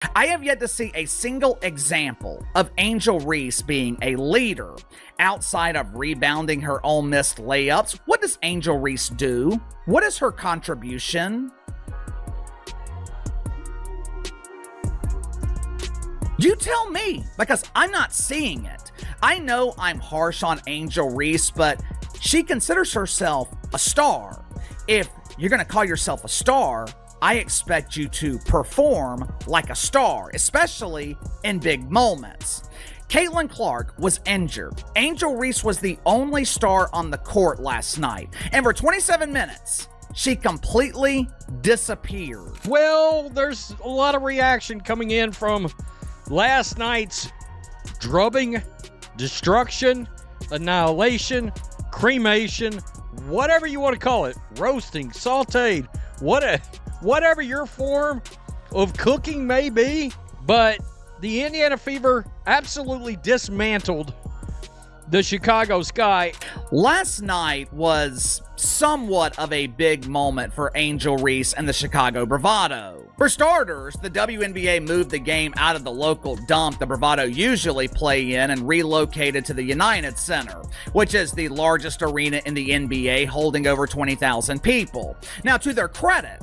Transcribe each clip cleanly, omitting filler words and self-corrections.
I have yet to see a single example of Angel Reese being a leader. Outside of rebounding her own missed layups, what does Angel Reese do? What is her contribution? You tell me, because I'm not seeing it. I know I'm harsh on Angel Reese, but she considers herself a star. If you're going to call yourself a star, I expect you to perform like a star, especially in big moments. Caitlin Clark was injured. Angel Reese was the only star on the court last night, and for 27 minutes, she completely disappeared. Well, there's a lot of reaction coming in from last night's drubbing, destruction, annihilation, cremation, whatever you want to call it, roasting, sauteed, whatever your form of cooking may be. But the Indiana Fever absolutely dismantled the Chicago Sky. Last night was somewhat of a big moment for Angel Reese and the Chicago Bravado. For starters, the WNBA moved the game out of the local dump the Bravado usually play in and relocated to the United Center, which is the largest arena in the NBA, holding over 20,000 people. Now, to their credit,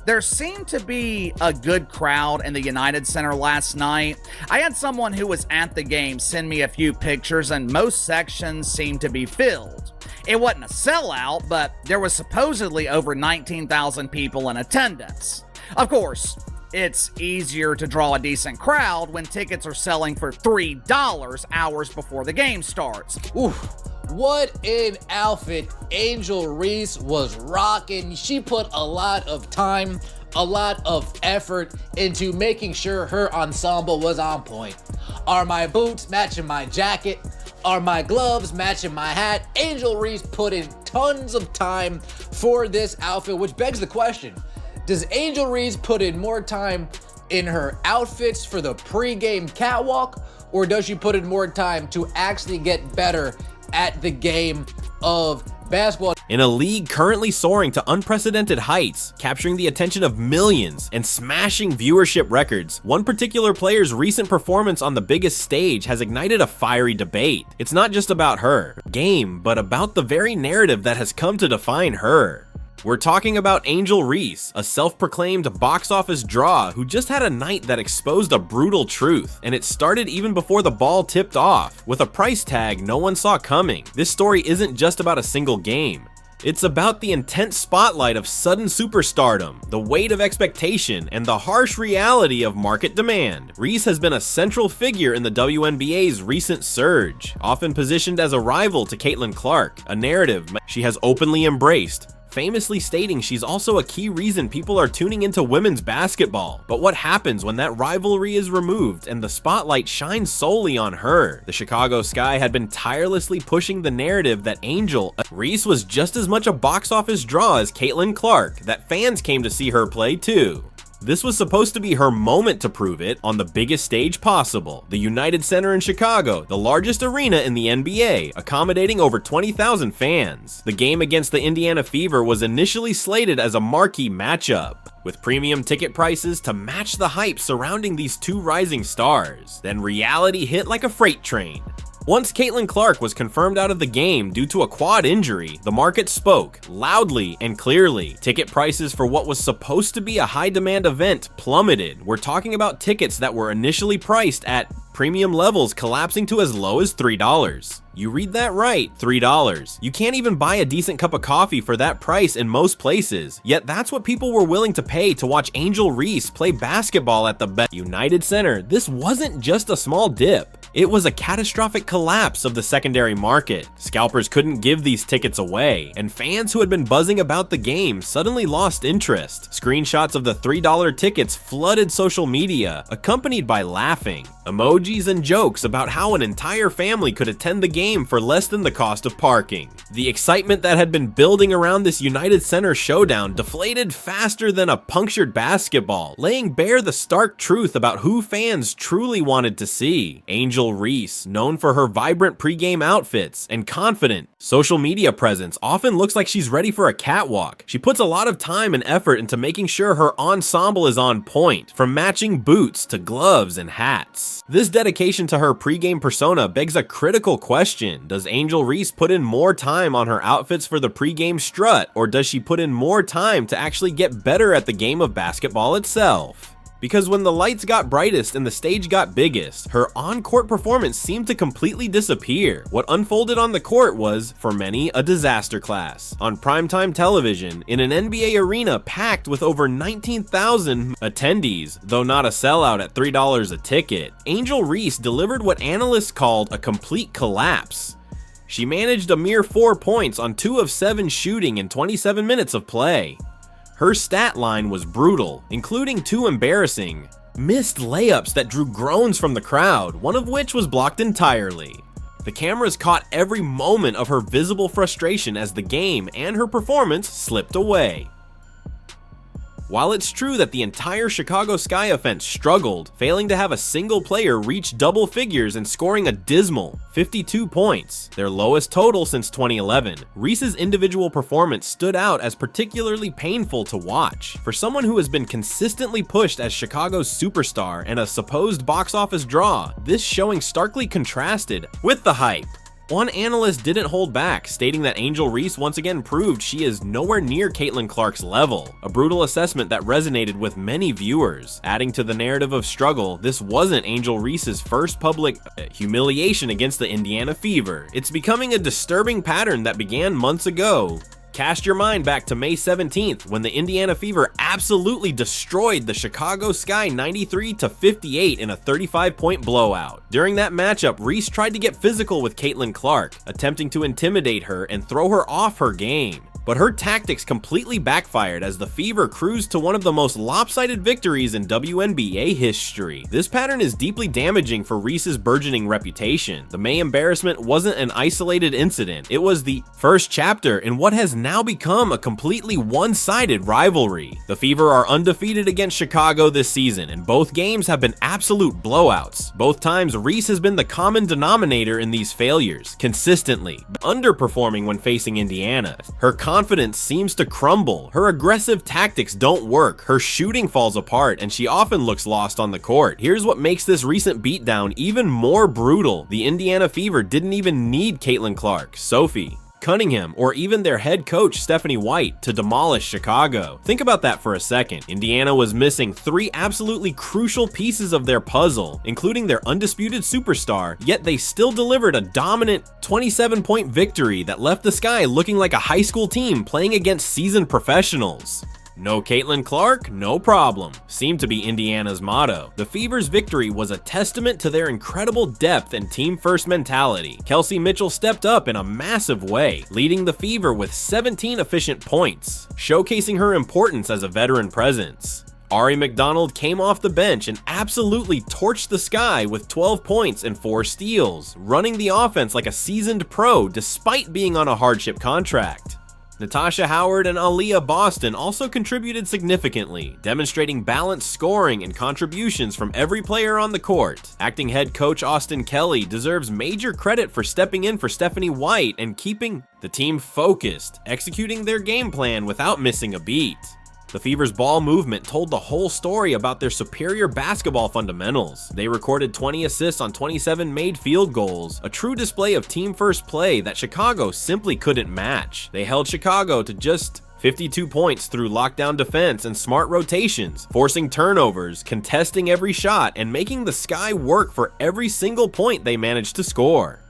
there seemed to be a good crowd in the United Center last night. I had someone who was at the game send me a few pictures, and most sections seemed to be filled. It wasn't a sellout, but there was supposedly over 19,000 people in attendance. Of course, it's easier to draw a decent crowd when tickets are selling for $3 hours before the game starts. Oof. What an outfit Angel Reese was rocking. She put a lot of time, a lot of effort into making sure her ensemble was on point. Are my boots matching my jacket? Are my gloves matching my hat? Angel Reese put in tons of time for this outfit, which begs the question, does Angel Reese put in more time in her outfits for the pre-game catwalk, or does she put in more time to actually get better at the game of basketball? In a league currently soaring to unprecedented heights, capturing the attention of millions and smashing viewership records, one particular player's recent performance on the biggest stage has ignited a fiery debate. It's not just about her game, but about the very narrative that has come to define her. We're talking about Angel Reese, a self-proclaimed box office draw who just had a night that exposed a brutal truth, and it started even before the ball tipped off, with a price tag no one saw coming. This story isn't just about a single game. It's about the intense spotlight of sudden superstardom, the weight of expectation, and the harsh reality of market demand. Reese has been a central figure in the WNBA's recent surge, often positioned as a rival to Caitlin Clark, a narrative she has openly embraced, famously stating she's also a key reason people are tuning into women's basketball. But what happens when that rivalry is removed and the spotlight shines solely on her? The Chicago Sky had been tirelessly pushing the narrative that Angel Reese was just as much a box office draw as Caitlin Clark, that fans came to see her play too. This was supposed to be her moment to prove it on the biggest stage possible, the United Center in Chicago, the largest arena in the NBA, accommodating over 20,000 fans. The game against the Indiana Fever was initially slated as a marquee matchup, with premium ticket prices to match the hype surrounding these two rising stars. Then reality hit like a freight train. Once Caitlin Clark was confirmed out of the game due to a quad injury, the market spoke loudly and clearly. Ticket prices for what was supposed to be a high-demand event plummeted. We're talking about tickets that were initially priced at premium levels collapsing to as low as $3. You read that right, $3. You can't even buy a decent cup of coffee for that price in most places, yet that's what people were willing to pay to watch Angel Reese play basketball at the United Center. This wasn't just a small dip. It was a catastrophic collapse of the secondary market. Scalpers couldn't give these tickets away, and fans who had been buzzing about the game suddenly lost interest. Screenshots of the $3 tickets flooded social media, accompanied by laughing, emojis, and jokes about how an entire family could attend the game for less than the cost of parking. The excitement that had been building around this United Center showdown deflated faster than a punctured basketball, laying bare the stark truth about who fans truly wanted to see. Angel Angel Reese, known for her vibrant pregame outfits and confident social media presence, often looks like she's ready for a catwalk. She puts a lot of time and effort into making sure her ensemble is on point, from matching boots to gloves and hats. This dedication to her pregame persona begs a critical question. Does Angel Reese put in more time on her outfits for the pregame strut, or does she put in more time to actually get better at the game of basketball itself? Because when the lights got brightest and the stage got biggest, her on-court performance seemed to completely disappear. What unfolded on the court was, for many, a disaster class. On primetime television, in an NBA arena packed with over 19,000 attendees, though not a sellout at $3 a ticket, Angel Reese delivered what analysts called a complete collapse. She managed a mere 4 points on 2 of 7 shooting in 27 minutes of play. Her stat line was brutal, including 2 embarrassing missed layups that drew groans from the crowd, one of which was blocked entirely. The cameras caught every moment of her visible frustration as the game and her performance slipped away. While it's true that the entire Chicago Sky offense struggled, failing to have a single player reach double figures and scoring a dismal 52 points, their lowest total since 2011, Reese's individual performance stood out as particularly painful to watch. For someone who has been consistently pushed as Chicago's superstar and a supposed box office draw, this showing starkly contrasted with the hype. One analyst didn't hold back, stating that Angel Reese once again proved she is nowhere near Caitlin Clark's level, a brutal assessment that resonated with many viewers. Adding to the narrative of struggle, this wasn't Angel Reese's first public humiliation against the Indiana Fever. It's becoming a disturbing pattern that began months ago. Cast your mind back to May 17th when the Indiana Fever absolutely destroyed the Chicago Sky 93-58 in a 35-point blowout. During that matchup, Reese tried to get physical with Caitlin Clark, attempting to intimidate her and throw her off her game. But her tactics completely backfired as the Fever cruised to one of the most lopsided victories in WNBA history. This pattern is deeply damaging for Reese's burgeoning reputation. The May embarrassment wasn't an isolated incident, it was the first chapter in what has now become a completely one-sided rivalry. The Fever are undefeated against Chicago this season, and both games have been absolute blowouts. Both times, Reese has been the common denominator in these failures, consistently underperforming when facing Indiana. Her confidence seems to crumble, her aggressive tactics don't work, her shooting falls apart, and she often looks lost on the court. Here's what makes this recent beatdown even more brutal. The Indiana Fever didn't even need Caitlin Clark, Sophie Cunningham, or even their head coach Stephanie White to demolish Chicago. Think about that for a second. Indiana was missing 3 absolutely crucial pieces of their puzzle, including their undisputed superstar, yet they still delivered a dominant 27-point victory that left the Sky looking like a high school team playing against seasoned professionals. No Caitlin Clark, no problem, seemed to be Indiana's motto. The Fever's victory was a testament to their incredible depth and team-first mentality. Kelsey Mitchell stepped up in a massive way, leading the Fever with 17 efficient points, showcasing her importance as a veteran presence. Ari McDonald came off the bench and absolutely torched the Sky with 12 points and 4 steals, running the offense like a seasoned pro despite being on a hardship contract. Natasha Howard and Aaliyah Boston also contributed significantly, demonstrating balanced scoring and contributions from every player on the court. Acting head coach Austin Kelly deserves major credit for stepping in for Stephanie White and keeping the team focused, executing their game plan without missing a beat. The Fever's ball movement told the whole story about their superior basketball fundamentals. They recorded 20 assists on 27 made field goals, a true display of team-first play that Chicago simply couldn't match. They held Chicago to just 52 points through lockdown defense and smart rotations, forcing turnovers, contesting every shot, and making the Sky work for every single point they managed to score.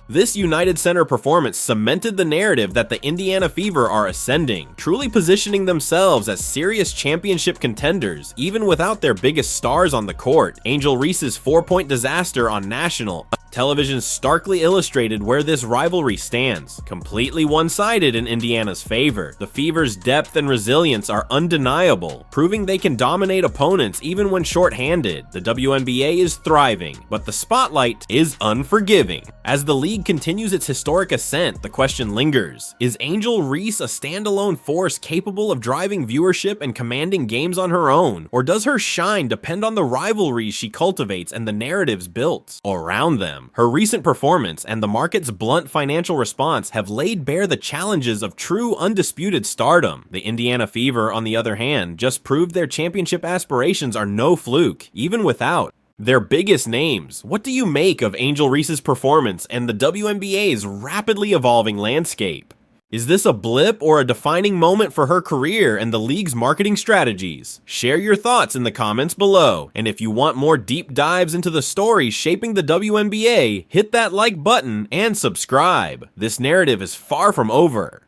This United Center performance cemented the narrative that the Indiana Fever are ascending, truly positioning themselves as serious championship contenders, even without their biggest stars on the court. Angel Reese's 4-point disaster on national Television starkly illustrated where this rivalry stands, completely one-sided in Indiana's favor. The Fever's depth and resilience are undeniable, proving they can dominate opponents even when short-handed. The WNBA is thriving, but the spotlight is unforgiving. As the league continues its historic ascent, the question lingers: is Angel Reese a standalone force capable of driving viewership and commanding games on her own, or does her shine depend on the rivalries she cultivates and the narratives built around them? Her recent performance and the market's blunt financial response have laid bare the challenges of true undisputed stardom. The Indiana Fever, on the other hand, just proved their championship aspirations are no fluke, even without their biggest names. What do you make of Angel Reese's performance and the WNBA's rapidly evolving landscape? Is this a blip or a defining moment for her career and the league's marketing strategies? Share your thoughts in the comments below. And if you want more deep dives into the stories shaping the WNBA, hit that like button and subscribe. This narrative is far from over.